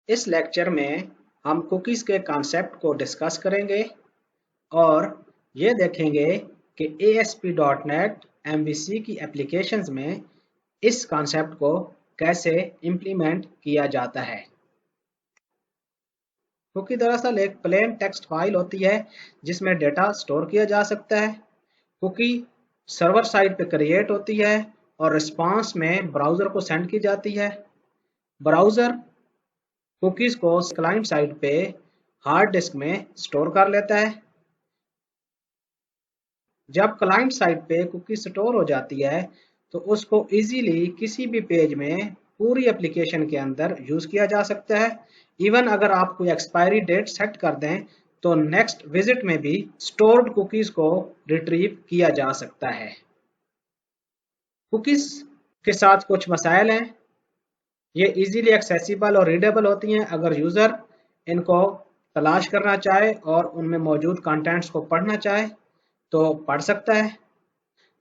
इस लेक्चर में हम कुकीज़ के कॉन्सेप्ट को डिस्कस करेंगे और ये देखेंगे कि ASP.NET MVC की एप्लीकेशंस में इस कॉन्सेप्ट को कैसे इम्प्लीमेंट किया जाता है। कुकी दरअसल एक प्लेन टेक्स्ट फाइल होती है जिसमें डेटा स्टोर किया जा सकता है। कुकी सर्वर साइड पे क्रिएट होती है और रिस्पांस में ब्राउज़र को सेंड की जाती है। ब्राउज़र कुकीज़ को क्लाइंट साइड पे हार्ड डिस्क में स्टोर कर लेता है। जब क्लाइंट साइड पे कुकी स्टोर हो जाती है तो उसको इजीली किसी भी पेज में पूरी एप्लीकेशन के अंदर यूज किया जा सकता है। इवन अगर आप कोई एक्सपायरी डेट सेट कर दें तो नेक्स्ट विजिट में भी स्टोर्ड कुकीज को रिट्रीव किया जा सकता है। कुकीज के साथ कुछ मसाइल हैं। ये इजीली एक्सेसिबल और रीडेबल होती हैं। अगर यूजर इनको तलाश करना चाहे और उनमें मौजूद कंटेंट्स को पढ़ना चाहे तो पढ़ सकता है।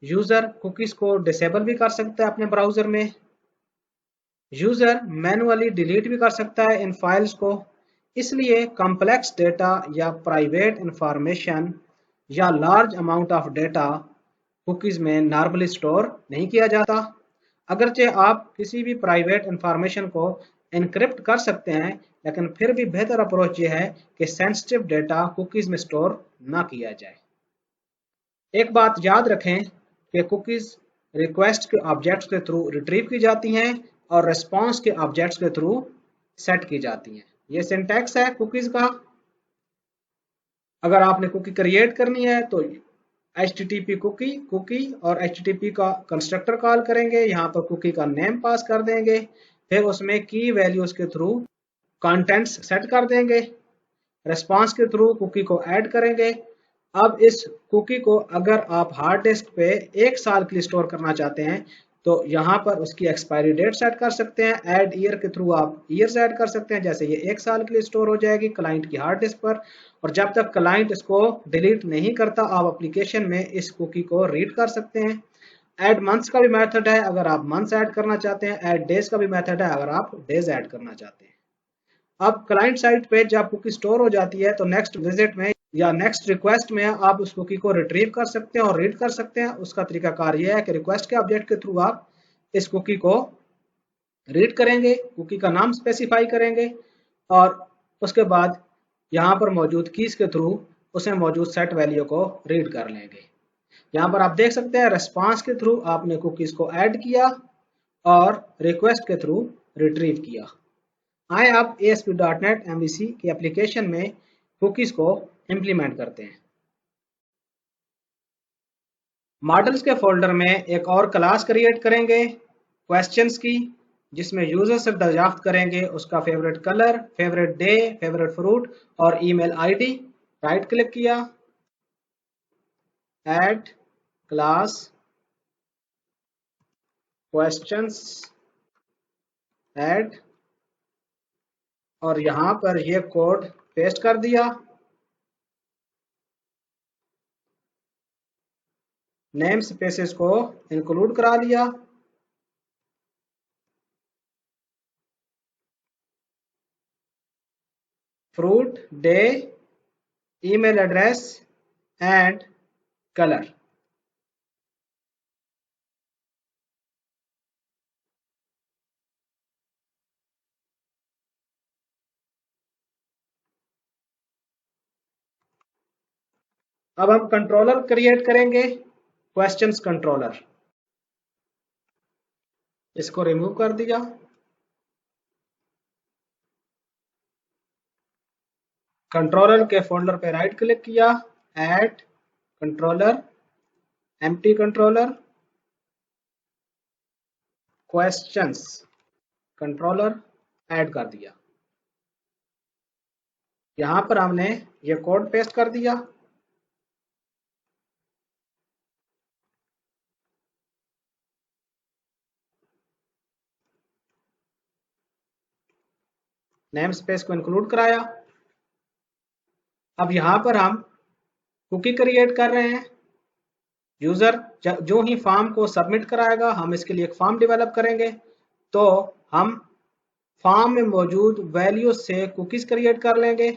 यूजर कुकीज को डिसेबल भी कर सकता है अपने ब्राउजर में। यूजर मैनुअली डिलीट भी कर सकता है इन फाइल्स को। इसलिए कॉम्प्लेक्स डेटा या प्राइवेट इंफॉर्मेशन या large amount of data cookies में नॉर्मली स्टोर नहीं किया जाता। अगरचे आप किसी भी प्राइवेट इंफॉर्मेशन को एनक्रिप्ट कर सकते हैं, लेकिन फिर भी बेहतर अप्रोच ये है कि सेंसिटिव डेटा कुकीज में स्टोर ना किया जाए। एक बात याद रखें कि कुकीज रिक्वेस्ट के ऑब्जेक्ट्स के थ्रू रिट्रीव की जाती हैं और रिस्पांस के ऑब्जेक्ट्स के थ्रू सेट की जाती हैं। ये सिंटैक्स है कुकीज का। अगर आपने कुकी क्रिएट करनी है तो HTTP कुकी और HTTP का कंस्ट्रक्टर कॉल करेंगे। यहाँ पर कुकी का नेम पास कर देंगे, फिर उसमें की वैल्यूज के थ्रू कंटेंट्स सेट कर देंगे। रिस्पांस के थ्रू कुकी को ऐड करेंगे। अब इस कुकी को अगर आप हार्ड डिस्क पे 1 साल के लिए स्टोर करना चाहते हैं तो यहाँ पर उसकी एक्सपायरी डेट सेट कर सकते हैं। ऐड ईयर के थ्रू आप ईयर्स ऐड कर सकते हैं। जैसे ये 1 साल के लिए स्टोर हो जाएगी क्लाइंट की हार्ड डिस्क पर, और जब तक क्लाइंट इसको डिलीट नहीं करता आप एप्लीकेशन में इस कुकी को रीड कर सकते हैं। ऐड मंथ्स का भी मेथड है अगर आप मंथ्स ऐड करना चाहते हैं। ऐड डेज का भी मेथड है अगर आप डेज ऐड करना चाहते हैं। अब क्लाइंट साइड पे जब कुकी स्टोर हो जाती है तो नेक्स्ट विजिट में या नेक्स्ट रिक्वेस्ट में आप उस कुकी को रिट्रीव कर सकते हैं और रीड कर सकते हैं। उसका तरीकाकार यह है कि रिक्वेस्ट के ऑब्जेक्ट के थ्रू आप इस कुकी को रीड करेंगे, कुकी का नाम स्पेसिफाई करेंगे और उसके बाद यहाँ पर मौजूद कीज के थ्रू उसमें मौजूद सेट वैल्यू को रीड कर लेंगे। यहाँ पर आप देख सकते हैं रिस्पांस के थ्रू आपने कुकीज को ऐड किया और रिक्वेस्ट के थ्रू रिट्रीव किया। आए आप ASP.NET MVC की एप्लीकेशन में कुकीज को इम्प्लीमेंट करते हैं। मॉडल्स के फोल्डर में एक और क्लास क्रिएट करेंगे क्वेश्चंस की, जिसमें यूजर से दरियाफ्त करेंगे उसका favourite colour, favourite day, favourite fruit और ईमेल आईडी। राइट क्लिक किया, ऐड क्लास क्वेश्चंस ऐड, और यहाँ पर ये कोड पेस्ट कर दिया। नेम स्पेसेस को इंक्लूड करा लिया। Fruit, day, email address and colour. अब हम कंट्रोलर क्रिएट करेंगे क्वेश्चंस कंट्रोलर। इसको रिमूव कर दिया। कंट्रोलर के फोल्डर पे राइट क्लिक किया, add controller, empty controller, questions controller add कर दिया। यहां पर हमने ये कोड पेस्ट कर दिया। नेम स्पेस को इंक्लूड कराया। अब यहां पर हम कुकी क्रिएट कर रहे हैं। यूजर जो ही फॉर्म को सबमिट कराएगा हम इसके लिए एक फॉर्म डेवलप करेंगे। तो हम फॉर्म में मौजूद वैल्यू से कुकीज क्रिएट कर लेंगे।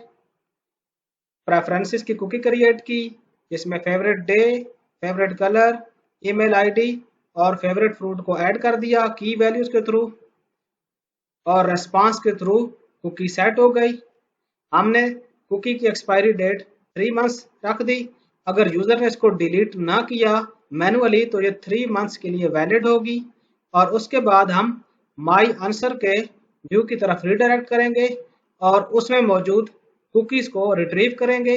प्रेफरेंसेस की कुकी क्रिएट की, जिसमें favourite day, favourite colour, email ID और फेवरेट फ्रूट को ऐड कर दिया की वैल्यूज के थ्रू, और रेस्पॉन्स के थ्रू कुकी सेट हो गई। हमने कुकी की एक्सपायरी डेट 3 मंथ्स रख दी। अगर यूजर ने इसको डिलीट ना किया मैनुअली तो ये 3 मंथ्स के लिए वैलिड होगी। और उसके बाद हम माई आंसर के व्यू की तरफ रिडायरेक्ट करेंगे और उसमें मौजूद कुकीज को रिट्रीव करेंगे।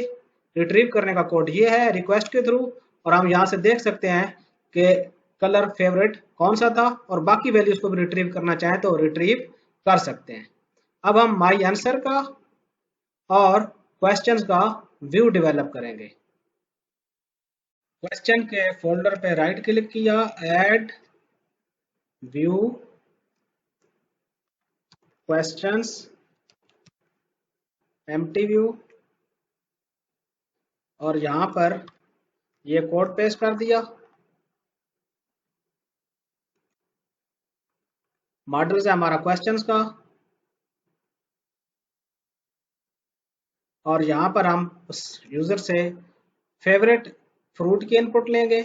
रिट्रीव करने का कोड ये है रिक्वेस्ट के थ्रू, और हम यहाँ से देख सकते हैं कि कलर फेवरेट कौन सा था, और बाकी वैल्यूज को भी रिट्रीव करना चाहें तो रिट्रीव कर सकते हैं। अब हम माई आंसर का और क्वेश्चंस का व्यू डेवलप करेंगे। क्वेश्चन के फोल्डर पे राइट क्लिक किया, add view questions empty view, और यहां पर ये कोड पेस्ट कर दिया। मॉडल है हमारा क्वेश्चंस का, और यहां पर हम उस यूजर से फेवरेट फ्रूट की इनपुट लेंगे,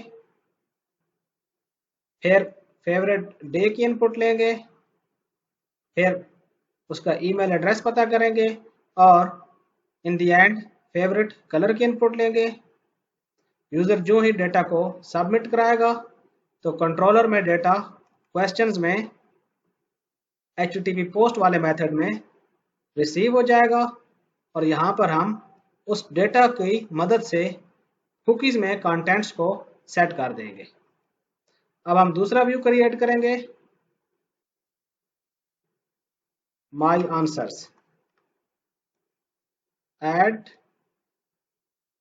फिर फेवरेट डे की इनपुट लेंगे, फिर उसका ईमेल एड्रेस पता करेंगे, और इन दी एंड फेवरेट कलर की इनपुट लेंगे। यूजर जो ही डेटा को सबमिट कराएगा तो कंट्रोलर में डेटा क्वेश्चंस में HTTP पोस्ट वाले मेथड में रिसीव हो जाएगा, और यहाँ पर हम उस डेटा की मदद से कुकीज में कंटेंट्स को सेट कर देंगे। अब हम दूसरा व्यू क्रिएट करेंगे, my answers, add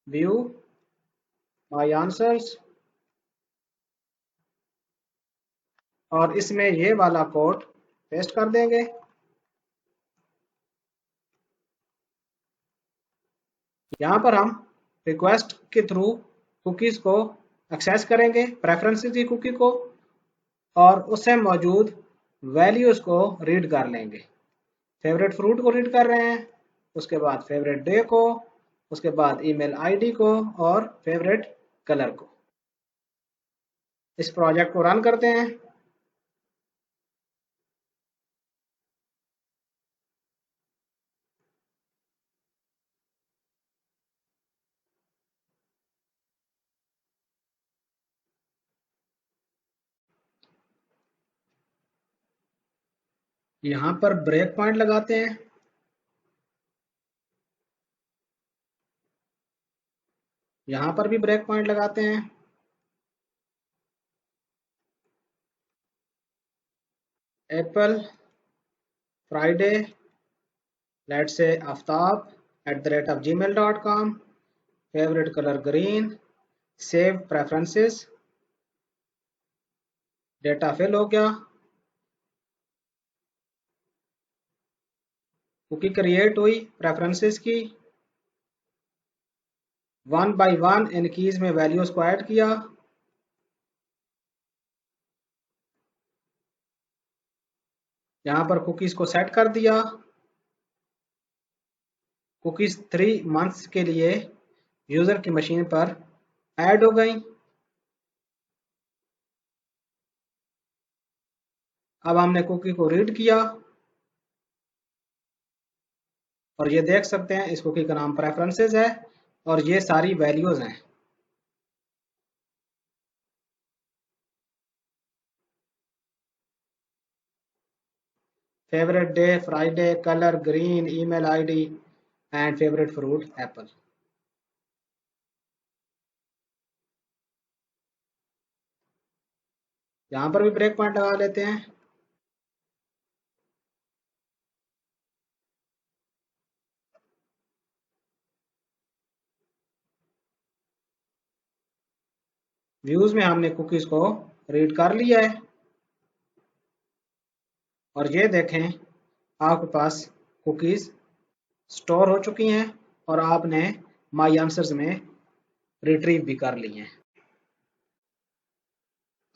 view my answers, और इसमें ये वाला कोड पेस्ट कर देंगे। यहाँ पर हम रिक्वेस्ट के थ्रू कुकीज को एक्सेस करेंगे, प्रेफरेंसेस की कुकी को, और उससे मौजूद वैल्यूज को रीड कर लेंगे। फेवरेट फ्रूट को रीड कर रहे हैं, उसके बाद फेवरेट डे को, उसके बाद ईमेल आईडी को, और फेवरेट कलर को। इस प्रोजेक्ट को रन करते हैं। यहाँ पर ब्रेक पॉइंट लगाते हैं। यहाँ पर भी ब्रेक पॉइंट लगाते हैं। Apple Friday, let's say Aftab @gmail.com, favourite colour green, save preferences, data fill हो गया, कुकी क्रिएट हुई प्रेफरेंसेस की, 1 बाय 1 इन कीज में वैल्यूज को ऐड किया, यहाँ पर कुकीज को सेट कर दिया। कुकीज 3 मंथ्स के लिए यूजर की मशीन पर ऐड हो गई। अब हमने कुकी को रीड किया, और ये देख सकते हैं इस कुकी का नाम प्रेफरेंसेस है, और ये सारी वैल्यूज हैं। Favourite day Friday, colour green, email ID and favourite fruit Apple. यहाँ पर भी ब्रेक पॉइंट लगा लेते हैं। व्यूज में हमने कुकीज को रीड कर लिया है, और ये देखें आपके पास कुकीज स्टोर हो चुकी हैं, और आपने माई आंसर्स में रिट्रीव भी कर ली हैं।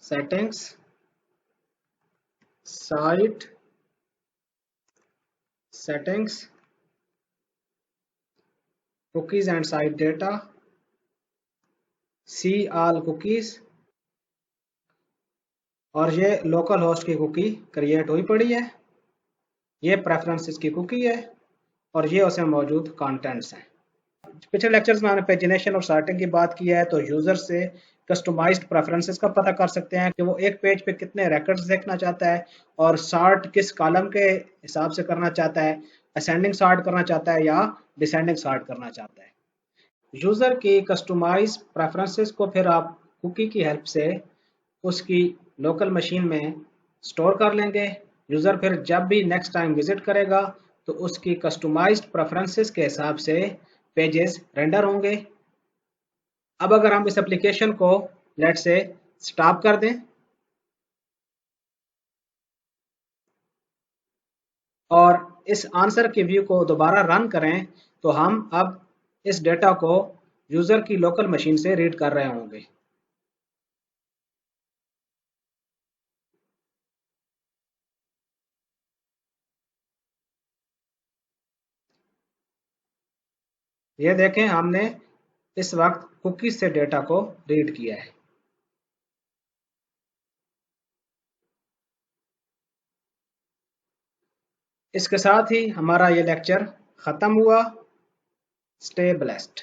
Settings, site settings, cookies and site data, see all cookies, और ये लोकल होस्ट की कुकी क्रिएट हुई पड़ी है, ये प्रेफरेंसेस की कुकी है, और ये उसमें मौजूद कंटेंट्स हैं। पिछले लेक्चर्स में हमने पेजिनेशन और सॉर्टिंग की बात की है, तो यूजर से कस्टमाइज्ड प्रेफरेंसेस का पता कर सकते हैं कि वो एक पेज पे कितने रिकॉर्ड्स देखना चाहता है और सॉर्ट किस कॉलम के हिसाब से करना चाहता है, असेंडिंग सॉर्ट करना चाहता है या डिसेंडिंग सॉर्ट करना चाहता है। यूजर की कस्टमाइज प्रेफरेंसेस को फिर आप कुकी की हेल्प से उसकी लोकल मशीन में स्टोर कर लेंगे। यूजर फिर जब भी नेक्स्ट टाइम विजिट करेगा तो उसकी कस्टमाइज्ड प्रेफरेंसेस के हिसाब से पेजेस रेंडर होंगे। अब अगर हम इस एप्लीकेशन को लेट से स्टॉप कर दें और इस आंसर के व्यू को दोबारा रन करें, तो हम अब इस डेटा को यूजर की लोकल मशीन से रीड कर रहे होंगे। ये देखें, हमने इस वक्त कुकीज से डेटा को रीड किया है। इसके साथ ही हमारा ये लेक्चर खत्म हुआ। Stay blessed.